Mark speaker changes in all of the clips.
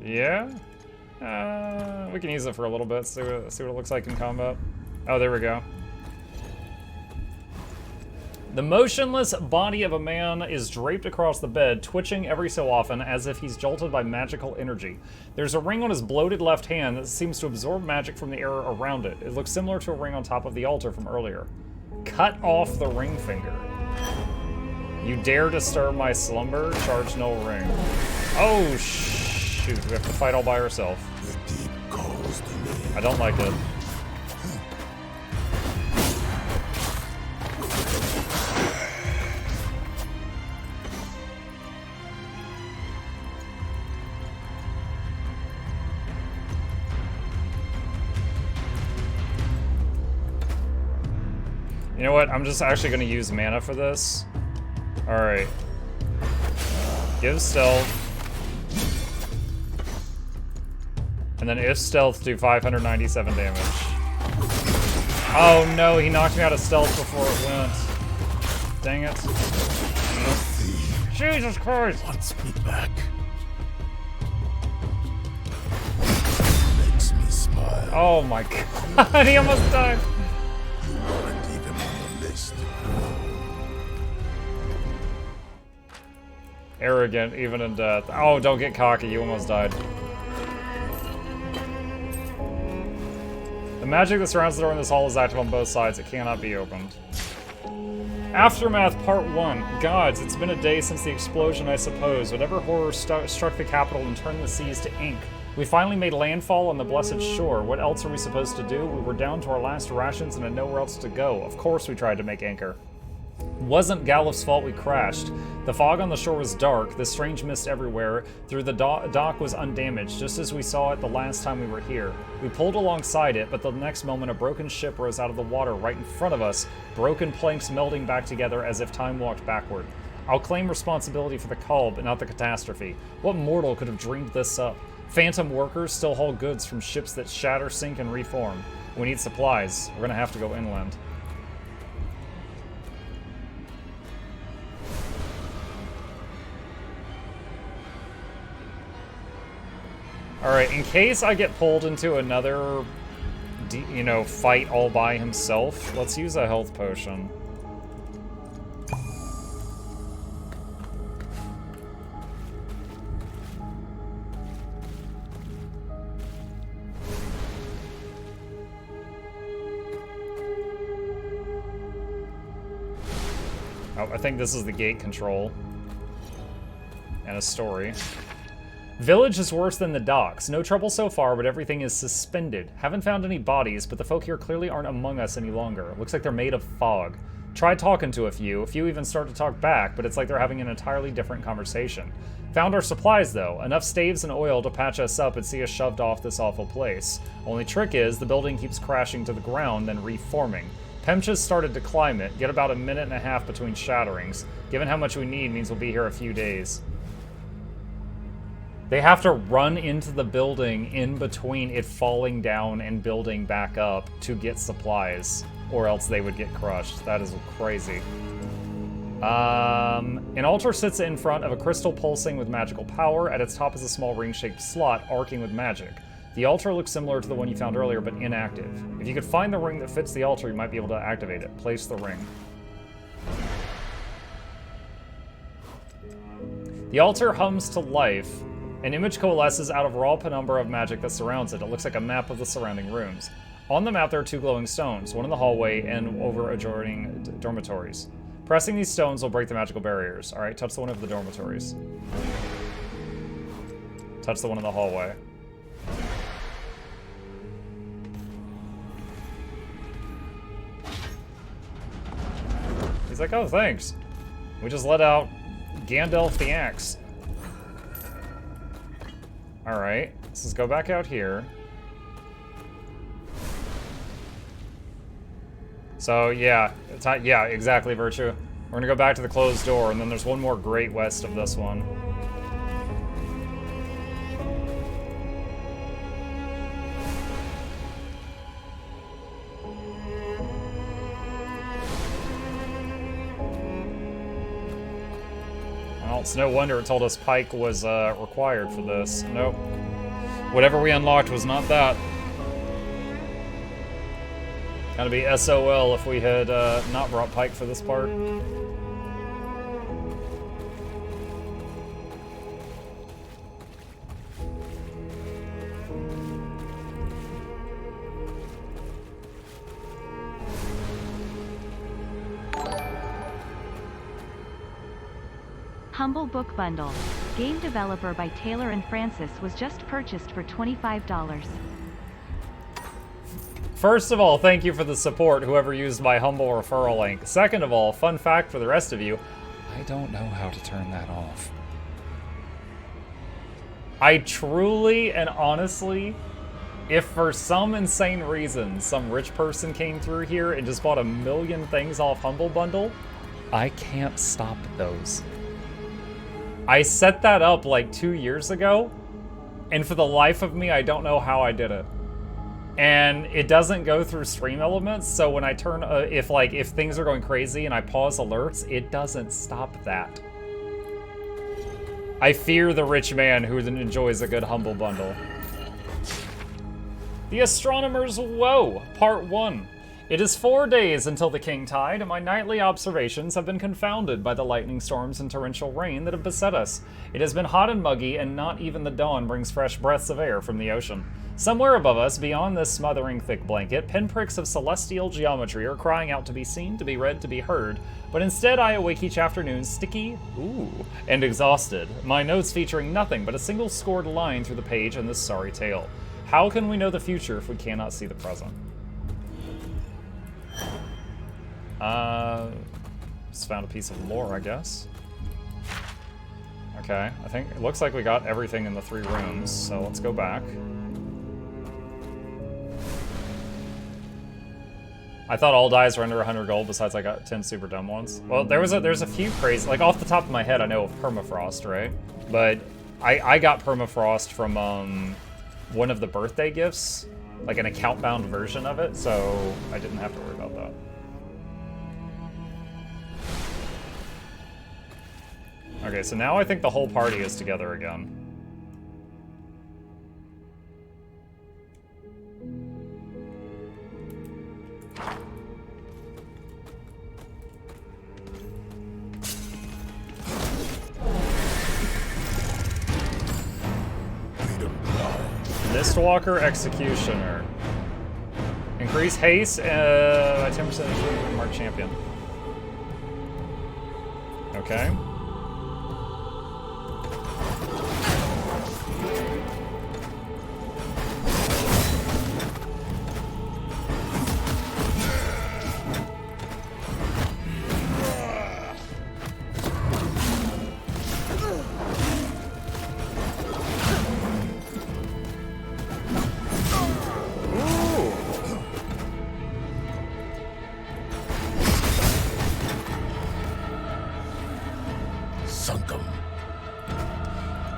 Speaker 1: Yeah? We can use it for a little bit, see what it looks like in combat. Oh, there we go. The motionless body of a man is draped across the bed, twitching every so often as if he's jolted by magical energy. There's a ring on his bloated left hand that seems to absorb magic from the air around it. It looks similar to a ring on top of the altar from earlier. Cut off the ring finger. You dare disturb my slumber? Charge no ring. Oh, shoot. We have to fight all by ourselves.
Speaker 2: The deep calls to me.
Speaker 1: I don't like it. You know what? I'm just actually going to use mana for this. Alright. Give stealth. And then if stealth, do 597 damage. Oh no, he knocked me out of stealth before it went. Dang it. Jesus Christ!
Speaker 2: Wants me back. Makes me smile.
Speaker 1: Oh my god, he almost died.
Speaker 2: You weren't even on the list.
Speaker 1: Arrogant, even in death. Oh, don't get cocky, you almost died. The magic that surrounds the door in this hall is active on both sides. It cannot be opened. Aftermath Part 1. Gods, it's been a day since the explosion, I suppose. Whatever horror struck the capital and turned the seas to ink. We finally made landfall on the blessed shore. What else are we supposed to do? We were down to our last rations and had nowhere else to go. Of course we tried to make anchor. Wasn't Galif's fault we crashed. The fog on the shore was dark, the strange mist everywhere. Through the dock was undamaged, just as we saw it the last time we were here. We pulled alongside it, but the next moment a broken ship rose out of the water right in front of us, broken planks melding back together as if time walked backward. I'll claim responsibility for the call, but not the catastrophe. What mortal could have dreamed this up? Phantom workers still haul goods from ships that shatter, sink, and reform. We need supplies. We're gonna have to go inland. Alright, in case I get pulled into another, fight all by himself, let's use a health potion. Oh, I think this is the gate control. And a story. Village is worse than the docks. No trouble so far, but everything is suspended. Haven't found any bodies, but the folk here clearly aren't among us any longer. Looks like they're made of fog. Tried talking to a few even start to talk back, but it's like they're having an entirely different conversation. Found our supplies though, enough staves and oil to patch us up and see us shoved off this awful place. Only trick is, the building keeps crashing to the ground, then reforming. Pemchas started to climb it, get about a minute and a half between shatterings. Given how much we need means we'll be here a few days. They have to run into the building in between it falling down and building back up to get supplies, or else they would get crushed. That is crazy. An altar sits in front of a crystal pulsing with magical power. At its top is a small ring-shaped slot arcing with magic. The altar looks similar to the one you found earlier, but inactive. If you could find the ring that fits the altar, you might be able to activate it. Place the ring. The altar hums to life. An image coalesces out of raw penumbra of magic that surrounds it. It looks like a map of the surrounding rooms. On the map there are two glowing stones, one in the hallway and over adjoining dormitories. Pressing these stones will break the magical barriers. Alright, touch the one of the dormitories. Touch the one in the hallway. He's like, oh, thanks. We just let out Gandalf the Axe. Alright, so let's go back out here. So, yeah, yeah, exactly, Virtue. We're gonna go back to the closed door, and then there's one more grate west of this one. Well, it's no wonder it told us Pike was required for this. Nope. Whatever we unlocked was not that. Gotta be SOL if we had not brought Pike for this part.
Speaker 3: Humble Book Bundle. Game developer by Taylor and Francis was just purchased for $25.
Speaker 1: First of all, thank you for the support, whoever used my Humble referral link. Second of all, fun fact for the rest of you, I don't know how to turn that off. I truly and honestly, if for some insane reason some rich person came through here and just bought a million things off Humble Bundle, I can't stop those. I set that up like 2 years ago, and for the life of me, I don't know how I did it. And it doesn't go through stream elements, so when I turn, if things are going crazy and I pause alerts, it doesn't stop that. I fear the rich man who enjoys a good Humble Bundle. The Astronomer's Woe, Part 1. It is 4 days until the king tide, and my nightly observations have been confounded by the lightning storms and torrential rain that have beset us. It has been hot and muggy, and not even the dawn brings fresh breaths of air from the ocean. Somewhere above us, beyond this smothering thick blanket, pinpricks of celestial geometry are crying out to be seen, to be read, to be heard, but instead I awake each afternoon sticky, and exhausted, my notes featuring nothing but a single scored line through the page in this sorry tale. How can we know the future if we cannot see the present? Just found a piece of lore, I guess. Okay, I think it looks like we got everything in the 3 rooms, so let's go back. I thought all dies were under 100 gold, besides I got 10 super dumb ones. Well, there's a few crazy, like off the top of my head I know of Permafrost, right? But I got Permafrost from one of the birthday gifts, like an account-bound version of it, so I didn't have to worry about that. Okay, so now I think the whole party is together again. Mistwalker Executioner. Increase haste by 10% mark champion. Okay.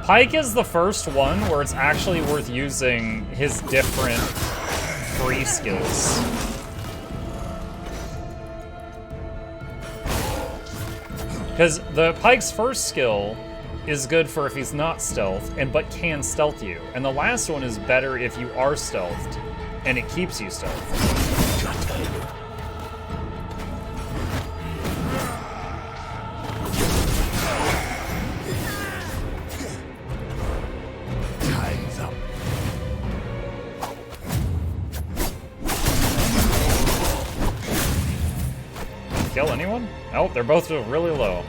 Speaker 1: Pike is the first one where it's actually worth using his different free skills. Because the Pike's first skill is good for if he's not stealthed, but can stealth you. And the last one is better if you are stealthed, and it keeps you stealthed. Kill anyone? Oh, they're both really low.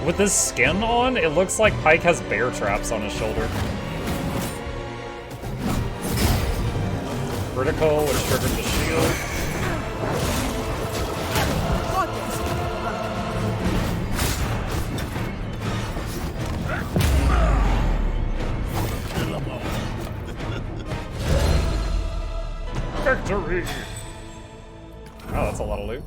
Speaker 1: With this skin on, it looks like Pike has bear traps on his shoulder. Critical, which triggered the shield. Victory! Oh, that's a lot of loot.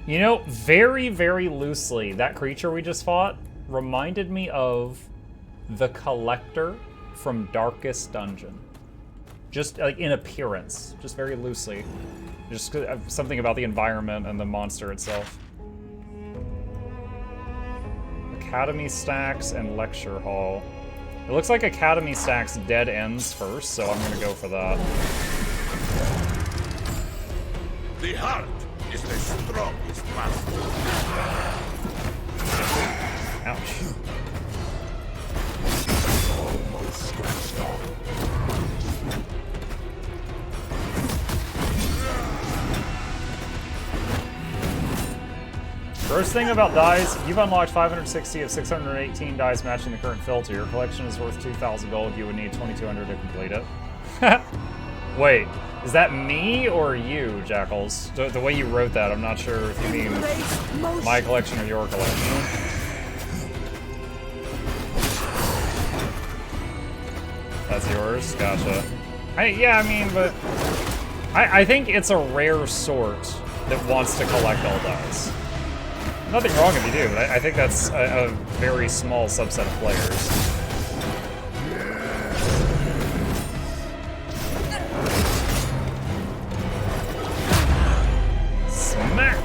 Speaker 1: You know, very, very loosely, that creature we just fought reminded me of the Collector from Darkest Dungeon. Just like in appearance, just very loosely. Just something about the environment and the monster itself. Academy stacks and lecture hall. It looks like Academy stacks dead ends first, so I'm gonna go for that.
Speaker 2: The heart is the strongest master.
Speaker 1: Ouch.
Speaker 2: Almost scratched off.
Speaker 1: First thing about dies, you've unlocked 560 of 618 dies matching the current filter. Your collection is worth 2,000 gold. You would need 2,200 to complete it. Wait, is that me or you, Jackals? The way you wrote that, I'm not sure if you mean my collection or your collection. That's yours? Gotcha. Yeah, I mean, but I think it's a rare sort that wants to collect all dies. Nothing wrong if you do, but I think that's a very small subset of players. Smack!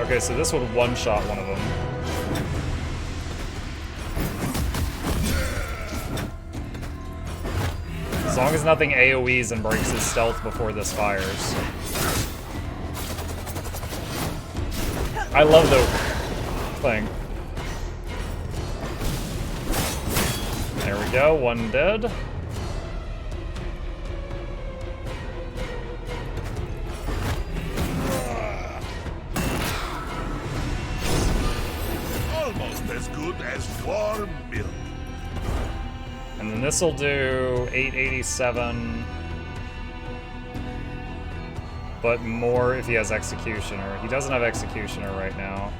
Speaker 1: Okay, so this would one-shot one of them. As long as nothing AoEs and breaks his stealth before this fires. I love the thing. There we go, one dead.
Speaker 2: Almost as good as warm milk.
Speaker 1: And then this will do 887. But more if he has Executioner. He doesn't have Executioner right now.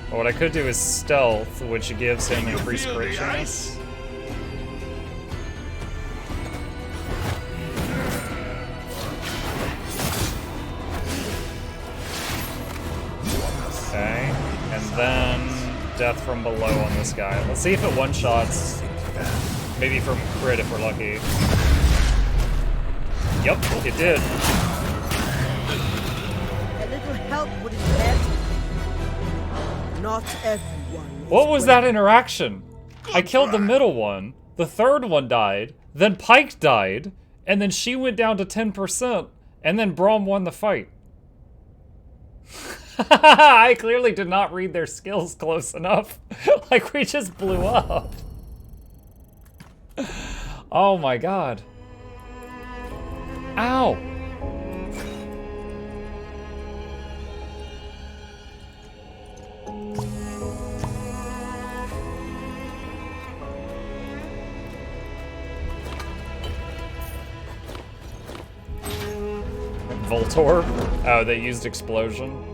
Speaker 1: But what I could do is Stealth, which gives him increased crit chance. Okay, and then death from below on this guy. Let's see if it one-shots. Maybe from crit if we're lucky. Yep, it did.
Speaker 4: A little help would help. Not everyone.
Speaker 1: What was that interaction? I killed the middle one, the third one died, then Pike died, and then she went down to 10%, and then Braum won the fight. I clearly did not read their skills close enough. Like, we just blew up. Oh my god. Ow! Voltor? Oh, they used explosion.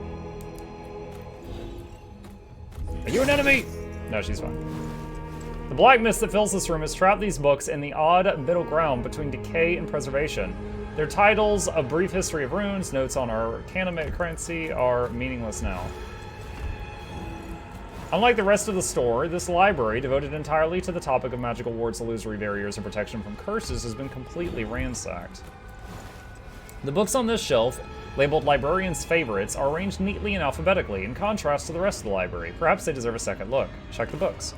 Speaker 1: Are you an enemy? No, she's fine. The black mist that fills this room has trapped these books in the odd middle ground between decay and preservation. Their titles, A Brief History of Runes, Notes on Arcana Currency, are meaningless now. Unlike the rest of the store, this library, devoted entirely to the topic of magical wards, illusory barriers, and protection from curses, has been completely ransacked. The books on this shelf, labeled Librarian's Favorites, are arranged neatly and alphabetically, in contrast to the rest of the library. Perhaps they deserve a second look. Check the books.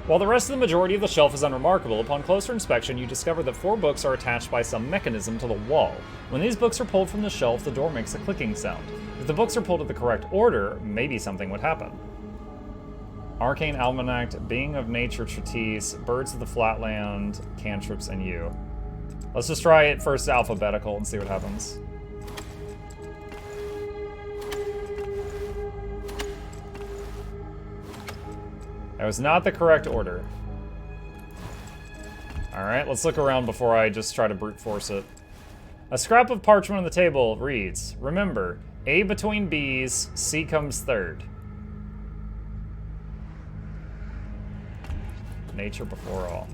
Speaker 1: While the rest of the majority of the shelf is unremarkable, upon closer inspection you discover that 4 books are attached by some mechanism to the wall. When these books are pulled from the shelf, the door makes a clicking sound. If the books are pulled in the correct order, maybe something would happen. Arcane Almanac, Being of Nature Treatise, Birds of the Flatland, Cantrips, and You. Let's just try it first alphabetical and see what happens. That was not the correct order. Alright, let's look around before I just try to brute force it. A scrap of parchment on the table reads, remember, A between B's, C comes third. Nature before all.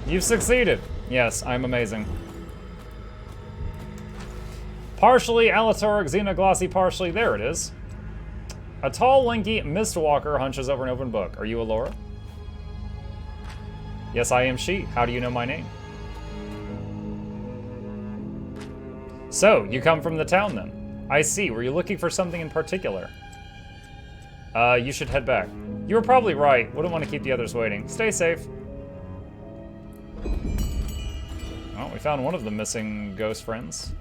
Speaker 1: You've succeeded. Yes, I'm amazing. Partially allosauric, xenoglossy, partially. There it is. A tall, lanky mistwalker hunches over an open book. Are you Alora? Yes, I am she. How do you know my name? So, you come from the town then? I see. Were you looking for something in particular? You should head back. You were probably right. Wouldn't want to keep the others waiting. Stay safe. Oh, we found one of the missing ghost friends.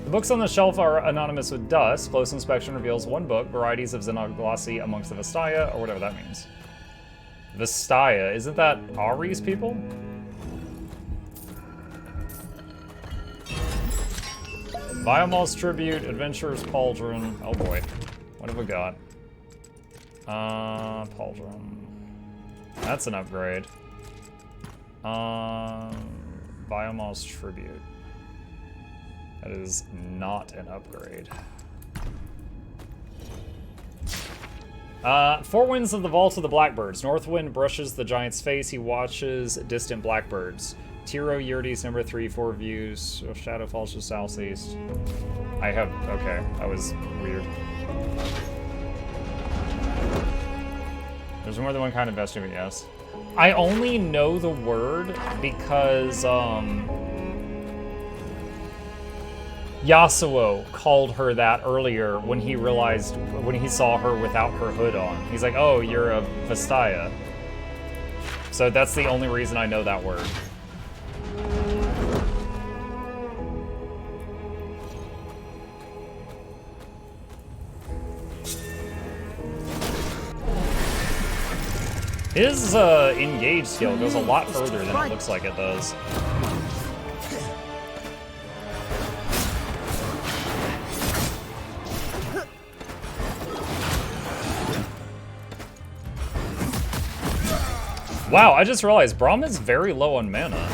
Speaker 1: The books on the shelf are anonymous with dust. Close inspection reveals one book, Varieties of Xenoglossy amongst the Vistaya, or whatever that means. Vistaya, isn't that Ari's people? Biomal's Tribute, Adventurer's Pauldron. Oh boy. What have we got? Pauldron. That's an upgrade. Biomal's Tribute. That is not an upgrade. Four winds of the Vault of the Blackbirds. Northwind brushes the giant's face. He watches distant blackbirds. Tiro Yurdes, number 3, 4 views. Shadow falls to southeast. I have... Okay, that was weird. There's more than one kind of vestige, but yes. I only know the word because, Yasuo called her that earlier when he realized, when he saw her without her hood on. He's like, oh, you're a Vistaya. So that's the only reason I know that word. His engage skill goes a lot further than it looks like it does. Wow, I just realized Braum is very low on mana.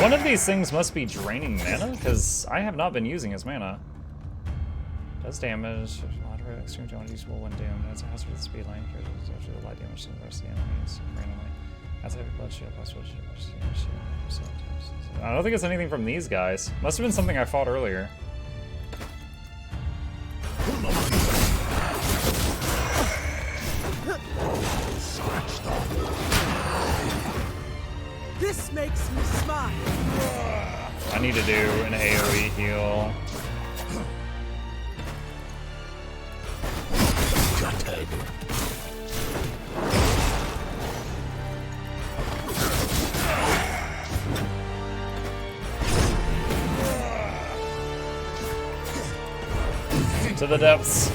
Speaker 1: One of these things must be draining mana, because I have not been using his mana. Does damage, moderate extreme damage usable when doomed. That's a hazard with speed line. After the light damage to the rest of the enemies. Randomly. That's heavy blood shield, plus blood shield, I don't think it's anything from these guys. Must have been something I fought earlier.
Speaker 4: This makes me smile.
Speaker 1: I need to do an AoE heal. To the depths.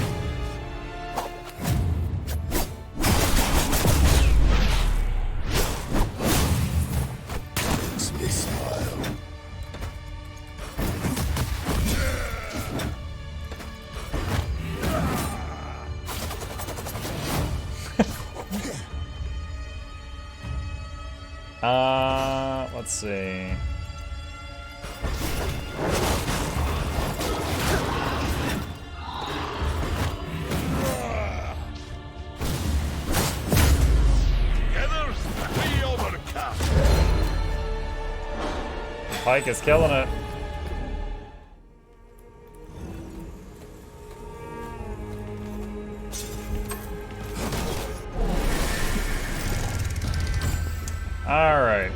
Speaker 1: Let's see. Pike is killing it. All right.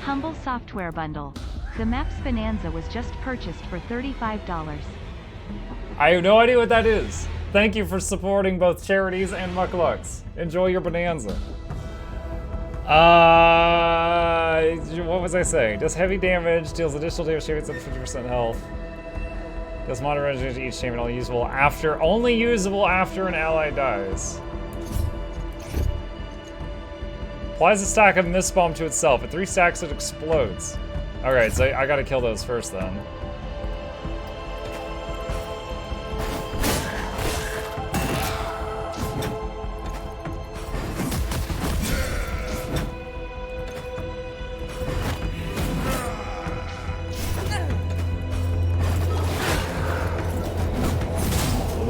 Speaker 3: Humble Software Bundle. The Maps Bonanza was just purchased for $35.
Speaker 1: I have no idea what that is. Thank you for supporting both charities and Mukluks. Enjoy your bonanza. What was I saying? Does heavy damage, deals additional damage, champions at 50% health. Does moderate damage to each champion, only usable after an ally dies. Applies a stack of Mist Bomb to itself. At 3 stacks, it explodes. Alright, so I gotta kill those first then.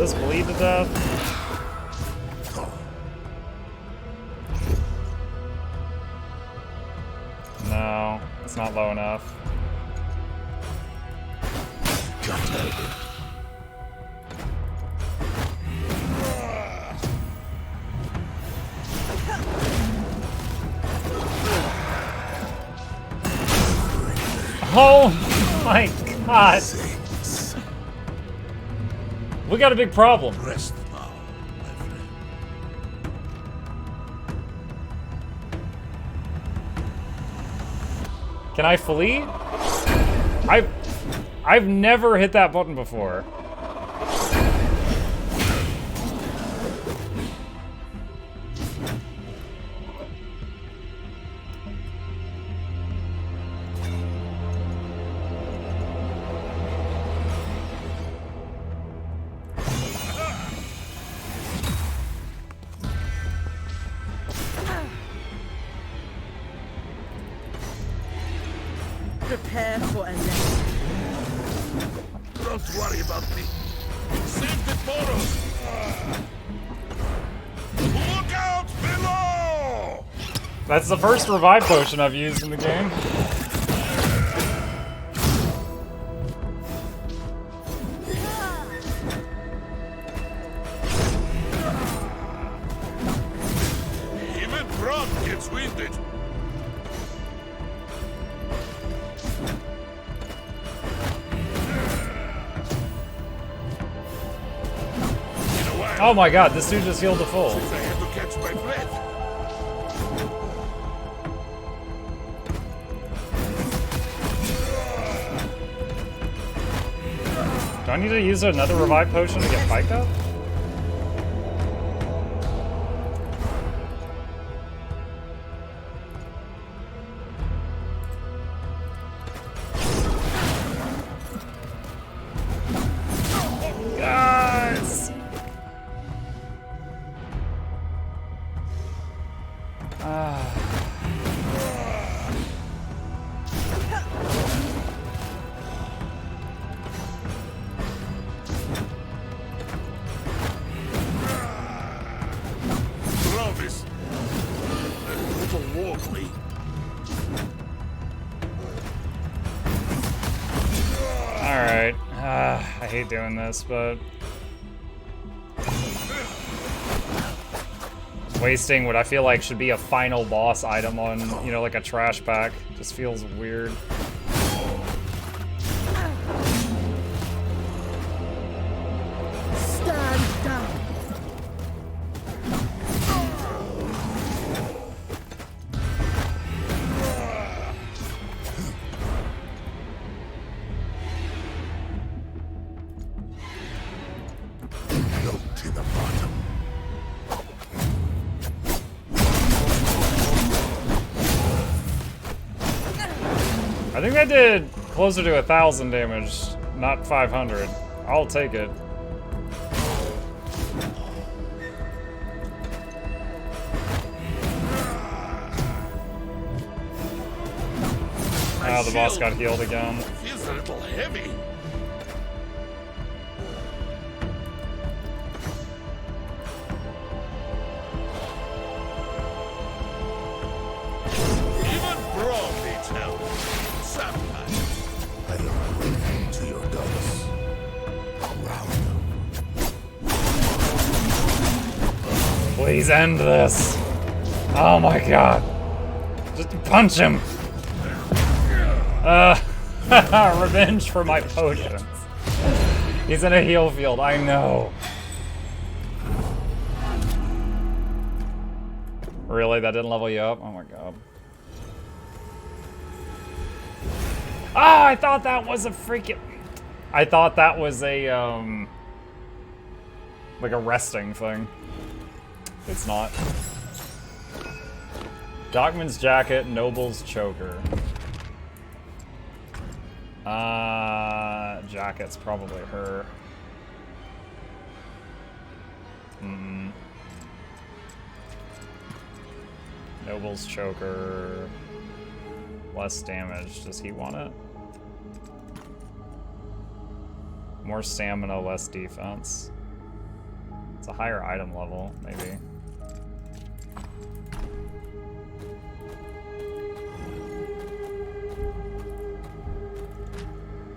Speaker 1: this bleed to death? No, it's not low enough. Oh my god! We got a big problem.
Speaker 2: Rest now, my friend.
Speaker 1: Can I flee? I've never hit that button before.
Speaker 4: Prepare for a lesson.
Speaker 2: Don't worry about me. Save the boros. Look out below!
Speaker 1: That's the first revive potion I've used in the game.
Speaker 2: Even Braun gets winded.
Speaker 1: Oh my god, this dude just healed to full.
Speaker 2: I had to catch my breath.
Speaker 1: Do I need to use another revive potion to get spiked up? Guys!
Speaker 2: Travis. A little wobbly.
Speaker 1: Alright. I hate doing this, but... wasting what I feel like should be a final boss item on, you know, like a trash pack. Just feels weird.
Speaker 4: Stand down.
Speaker 2: Low to the bottom.
Speaker 1: I think that did closer to 1,000 damage, not 500. I'll take it. Ah, the boss got healed again.
Speaker 2: Feels a little heavy. Even Braun needs help. Sometimes. I am grateful to your goddess. Around them.
Speaker 1: Please end this. Oh my god. Just punch him. Revenge for my potions. He's in a heal field, I know. Really? That didn't level you up? Oh my god. Ah, I thought that was a freaking... I thought that was a, like a resting thing. It's not. Dockman's Jacket, Noble's Choker. Jacket's probably her. Noble's Choker. Less damage. Does he want it? More stamina, less defense. It's a higher item level, maybe.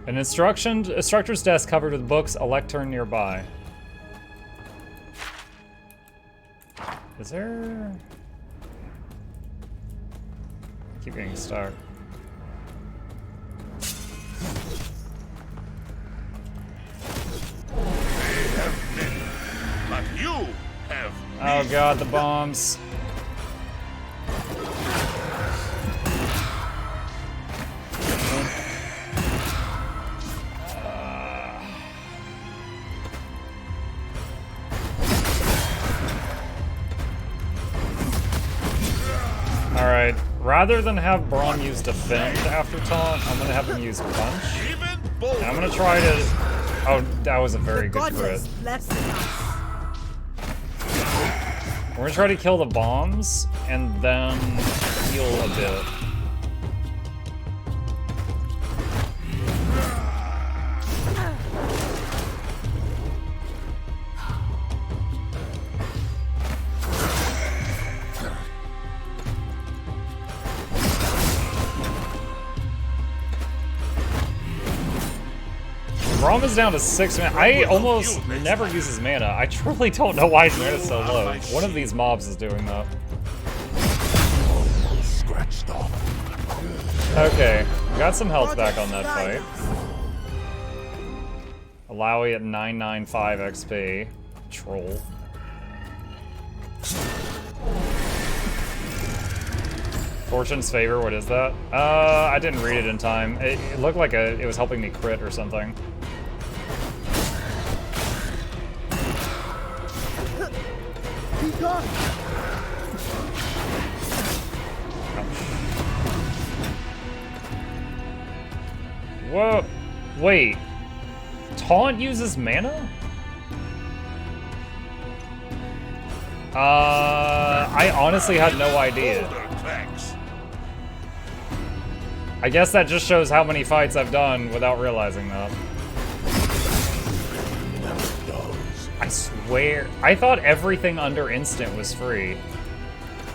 Speaker 1: An instructor's desk covered with books, a lectern nearby. Is there... I keep getting stuck.
Speaker 2: They have many, but you have
Speaker 1: Oh god, the bombs. Alright, rather than have Braum use defend after taunt, I'm gonna have him use punch.
Speaker 2: even
Speaker 1: And
Speaker 2: bolder.
Speaker 1: I'm gonna try to... Oh, that was a very good crit.
Speaker 4: Goddess blessing us.
Speaker 1: We're gonna try to kill the bombs, and then heal a bit. Braum is down to 6 mana. I almost never use his mana. I truly don't know why his mana is so low. One of these mobs is doing that.
Speaker 2: Scratched off.
Speaker 1: Okay, got some health back on that fight. Alawi at 995 XP. Troll. Fortune's Favor, what is that? I didn't read it in time. It looked like it was helping me crit or something.
Speaker 4: Be gone.
Speaker 1: Whoa, wait. Taunt uses mana? I honestly had no idea.
Speaker 2: Bolder attacks.
Speaker 1: I guess that just shows how many fights I've done without realizing that. I swear, I thought everything under instant was free.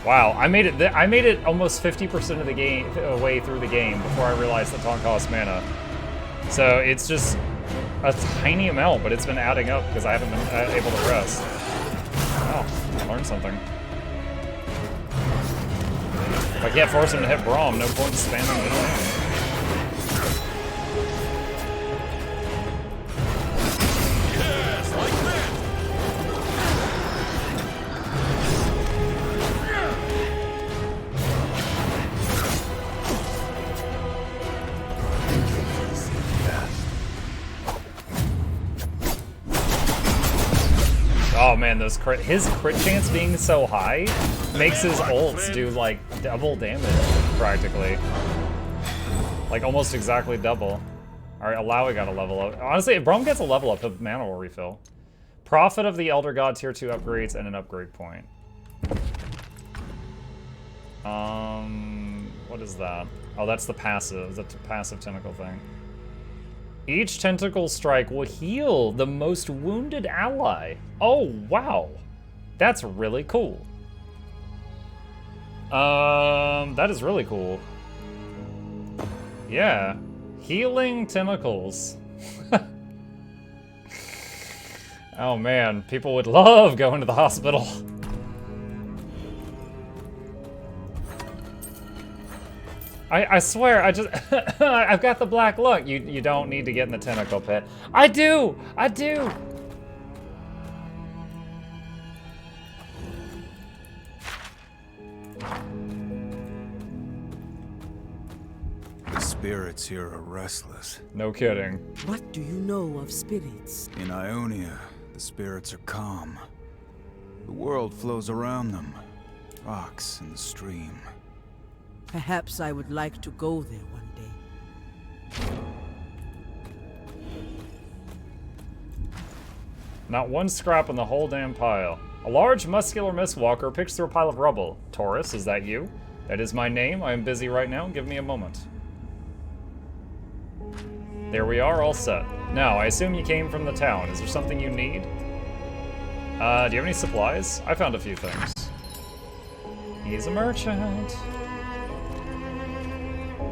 Speaker 1: Wow, I made it almost 50% of the game way through the game before I realized that taunt costs mana. So it's just a tiny amount, but it's been adding up because I haven't been able to rest. Wow, I learned something. If I can't force him to hit Braum, no point in spamming it.
Speaker 2: Yes, like that.
Speaker 1: Oh man, his crit chance being so high makes his ults do like double damage, practically. Like almost exactly double. Alright, Alawi got a level up. Honestly, if Braum gets a level up, his mana will refill. Prophet of the Elder God tier 2 upgrades and an upgrade point. What is that? Oh, that's the passive. That's the passive tentacle thing. Each tentacle strike will heal the most wounded ally. Oh, wow. That's really cool. That is really cool. Yeah. Healing tentacles. Oh man, people would love going to the hospital. I swear, I've got the black luck. You don't need to get in the tentacle pit. I do! I do!
Speaker 5: The spirits here are restless.
Speaker 1: No kidding.
Speaker 4: What do you know of spirits?
Speaker 5: In Ionia, the spirits are calm. The world flows around them. Rocks in the stream.
Speaker 4: Perhaps I would like to go there one day.
Speaker 1: Not one scrap in the whole damn pile. A large, muscular mistwalker picks through a pile of rubble. Taurus, is that you? That is my name. I am busy right now. Give me a moment. There we are, all set. Now, I assume you came from the town. Is there something you need? Do you have any supplies? I found a few things. He's a merchant.